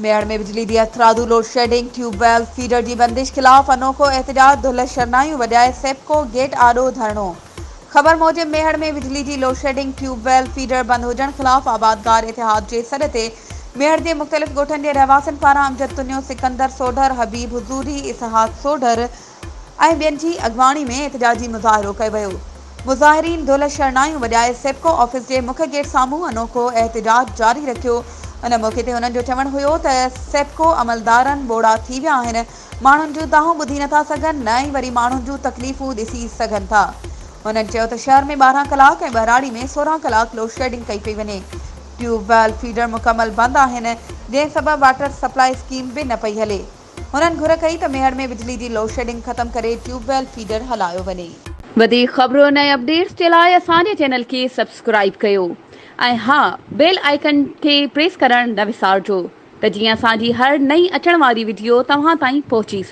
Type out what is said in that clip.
मेहर में बिजली की अथरादू लोड शेडिंग ट्यूबवेल फीडर की बंदिश खिलाफ अनोखो एहतजाज दुल शरनायू वजाए सेप्को गेट आडो धरणो। खबर मूजिब मेहर में बिजली की लोड शेडिंग ट्यूबवेल फीडर बंद हुजण खिलाफ आबादगार इतिहाद के सॾ ते मेहर के मुख़्तलिफ़ गोठन के रहवासियों पारां अमजद तुनियो सिकंदर सोढर हबीब हुजूरी इसहाक सोढर ऐं ॿियनि जी अॻवाणी में एहतजाजी मुज़ाहिरो कयो वियो। मुज़ाहिरीन दुल शरनायूं वॼाए सेप्को ऑफिस के मुख्य गेट साम्हूं अनोखो एहतजाज जारी रखियो। उन मौके ते उन्हनि जो चवणु हुयो त सेप्को अमलदारनि बोड़ा थी विया आहिनि, माण्हुनि जूं दाहूं ॿुधी नथा सघनि न ई वरी माण्हुनि जूं तकलीफ़ूं ॾिसी सघनि था। उन्हनि चयो त शहर में 12 कलाक ऐं बहराड़ी में 16 कलाक लोड शेडिंग कई पई वञे। ट्यूबवेल फीडर मुकमल बंदि आहिनि, जंहिं सबबि वाटर सप्लाई स्कीम बि न पई हले। उन्हनि घुर कई त मेहर में बिजली की लोड शेडिंग ख़त्म करे ट्यूबवेल फीडर हलायो वञे। वधीक ख़बरुनि ऐं अपडेट्स जे लाइ असांजे चैनल खे सब्सक्राइब कयो ऐं हा बेल आइकन खे प्रेस करणु न विसारिजो त जीअं असांजी हर नई अचण वारी वीडियो तव्हां ताईं पहुची सघे।